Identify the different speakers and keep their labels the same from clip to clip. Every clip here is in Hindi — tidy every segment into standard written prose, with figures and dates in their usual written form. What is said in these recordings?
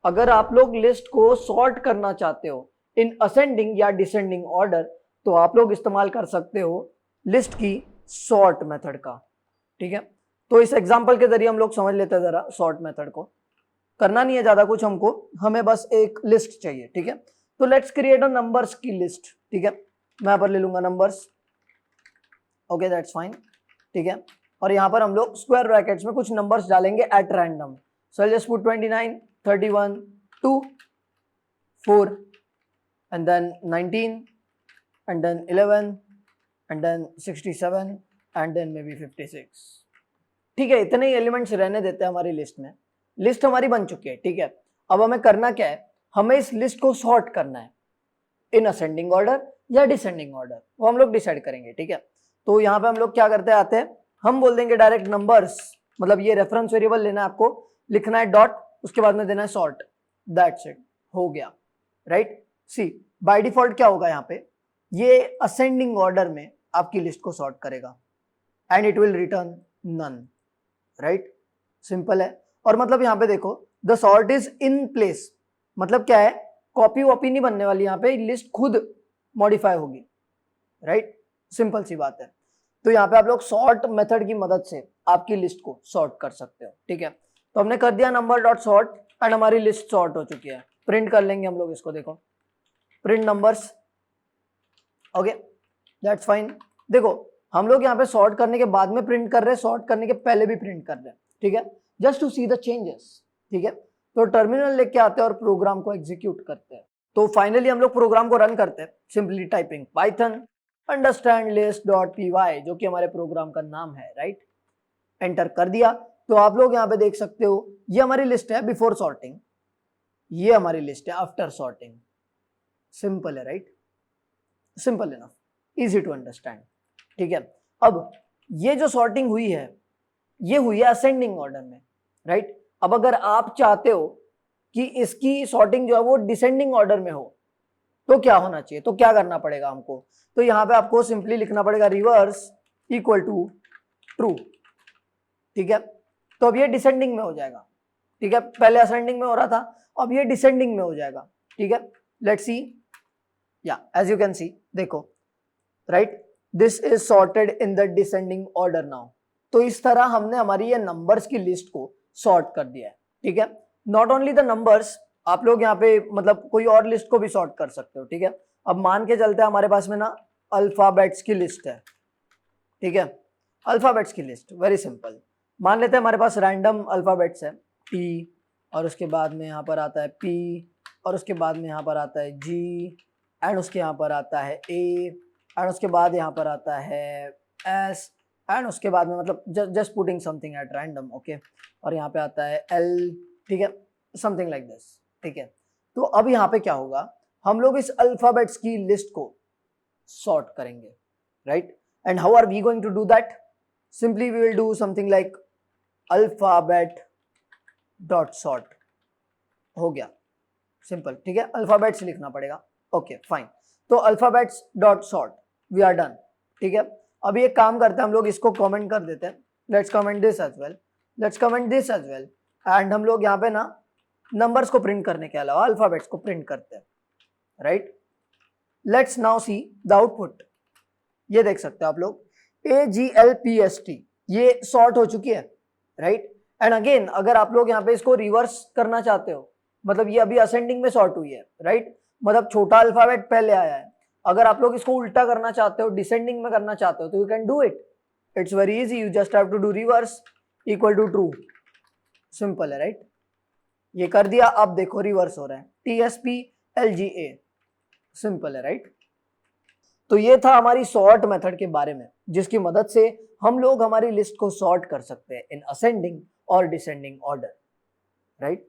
Speaker 1: अगर आप लोग लिस्ट को सॉर्ट करना चाहते हो इन असेंडिंग या डिसेंडिंग ऑर्डर, तो आप लोग इस्तेमाल कर सकते हो लिस्ट की सॉर्ट मेथड का। ठीक है, तो इस एग्जांपल के जरिए हम लोग समझ लेते हैं जरा सॉर्ट मेथड को। करना नहीं है ज्यादा कुछ हमको, हमें बस एक लिस्ट चाहिए। ठीक है, तो लेट्स क्रिएट अ नंबर्स की लिस्ट। ठीक है, मैं यहाँ पर ले लूंगा नंबर्स। Okay, that's fine. ठीक है, और यहाँ पर हम लोग स्क्वायर ब्रैकेट्स में कुछ नंबर्स डालेंगे at random. So I just put 29, 31, 2, 4 and then 19 and then 11 and then 67 and then maybe 56। ठीक है, इतने ही एलिमेंट्स रहने देते हैं हमारी लिस्ट में। लिस्ट हमारी बन चुकी है। ठीक है, अब हमें करना क्या है, हमें इस लिस्ट को सॉर्ट करना है इन असेंडिंग ऑर्डर या डिसेंडिंग ऑर्डर, वो हम लोग डिसाइड करेंगे। ठीक है, तो यहाँ पे हम लोग क्या करते आते हैं, हम बोल देंगे डायरेक्ट नंबर्स, मतलब ये रेफरेंस वेरिएबल लेना है आपको, लिखना है डॉट, उसके बाद में देना है सॉर्ट, दैट्स इट, हो गया। राइट, सी बाय डिफॉल्ट क्या होगा यहाँ पे, ये असेंडिंग ऑर्डर में आपकी लिस्ट को सॉर्ट करेगा and it will return none. Right, simple है। और मतलब यहाँ पे देखो the sort is in place, मतलब क्या है, कॉपी वॉपी नहीं बनने वाली, यहाँ पे लिस्ट खुद मॉडिफाई होगी। राइट, सिंपल सी बात है। तो यहाँ पे आप लोग सॉर्ट मेथड की मदद से आपकी लिस्ट को सॉर्ट कर सकते हो। ठीक है, तो हमने कर दिया नंबर डॉट सॉर्ट एंड हमारी लिस्ट सॉर्ट हो चुकी है। प्रिंट कर लेंगे हम लोग इसको, देखो print numbers. Okay, that's fine. देखो हम लोग यहाँ पे सॉर्ट करने के बाद में प्रिंट कर रहे हैं, सॉर्ट करने के पहले भी प्रिंट कर रहे हैं। ठीक है, just to see the changes. ठीक है, तो टर्मिनल लेके आते हैं और प्रोग्राम को एग्जीक्यूट करते हैं। तो फाइनली हम लोग प्रोग्राम को रन करते हैं, simply typing Python understand list dot py, जो कि हमारे प्रोग्राम का नाम है। राइट, एंटर कर दिया। तो आप लोग यहाँ पे देख सकते हो ये हमारी लिस्ट है बिफोर सॉर्टिंग, ये हमारी लिस्ट है आफ्टर सॉर्टिंग। सिंपल है, right, simple enough, easy to understand. ठीक है, अब ये जो सॉर्टिंग हुई है ये हुई है असेंडिंग ऑर्डर में। राइट, अब अगर आप चाहते हो कि इसकी सॉर्टिंग जो है वो डिसेंडिंग ऑर्डर में हो, तो क्या होना चाहिए, तो क्या करना पड़ेगा हमको, तो यहां पे आपको सिंपली लिखना पड़ेगा रिवर्स इक्वल टू ट्रू। ठीक है, तो अब ये डिसेंडिंग में हो जाएगा। ठीक है, पहले असेंडिंग में हो रहा था, अब ये डिसेंडिंग में हो जाएगा। ठीक है, लेट्स सी, या एज यू कैन सी, देखो right, this is sorted in the descending order now. तो इस तरह हमने हमारी ये नंबर्स की लिस्ट को सॉर्ट कर दिया है। ठीक है, नॉट ओनली द नंबर्स, आप लोग यहाँ पे मतलब कोई और लिस्ट को भी सॉर्ट कर सकते हो। ठीक है, अब मान के चलते हैं हमारे पास में ना अल्फाबेट्स की लिस्ट है। ठीक है, अल्फाबेट्स की लिस्ट वेरी सिंपल, मान लेते हैं हमारे पास रैंडम अल्फाबेट्स है, टी, और उसके बाद में यहाँ पर आता है पी, और उसके बाद में यहाँ पर आता है जी, एंड उसके यहाँ पर आता है ए, एंड उसके बाद यहाँ पर आता है एस, एंड उसके बाद में मतलब just putting something at random. Okay, और यहाँ पे आता है एल। ठीक है, समथिंग लाइक दिस। ठीक है, तो अब यहाँ पे क्या होगा, हम लोग इस अल्फाबेट्स की लिस्ट को सॉर्ट करेंगे। Right, and how are we going to do that, simply we will do something like alphabet dot sort, हो गया सिंपल। ठीक है, अल्फाबेट्स लिखना पड़ेगा। ओके फाइन, तो alphabets dot sort, we are done. ठीक है, अब ये काम करते हैं हम लोग, इसको कमेंट कर देते हैं, let's comment this as well, let's comment this as well, and हम लोग यहाँ पे ना नंबर्स को प्रिंट करने के अलावा अल्फाबेट्स को प्रिंट करते हैं। Right, let's now see the output. ये देख सकते हो आप लोग, AGLPST ये सॉर्ट हो चुकी है। राइट, एंड अगेन अगर आप लोग यहाँ पे इसको रिवर्स करना चाहते हो, मतलब ये अभी असेंडिंग में सॉर्ट हुई है। राइट, मतलब छोटा अल्फाबेट पहले आया है, अगर आप लोग इसको उल्टा करना चाहते हो, डिसेंडिंग में करना चाहते हो, तो you can do it, it's very easy, you just have to do reverse equal to true. Simple है, राइट, ये कर दिया, अब देखो रिवर्स हो रहा है, TSPLGA, सिंपल है, राइट। तो ये था हमारी सॉर्ट मेथड के बारे में, जिसकी मदद से हम लोग हमारी लिस्ट को सॉर्ट कर सकते हैं इन असेंडिंग और डिसेंडिंग ऑर्डर। राइट,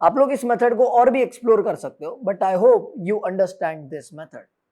Speaker 1: आप लोग इस मेथड को और भी एक्सप्लोर कर सकते हो, but I hope you understand this method.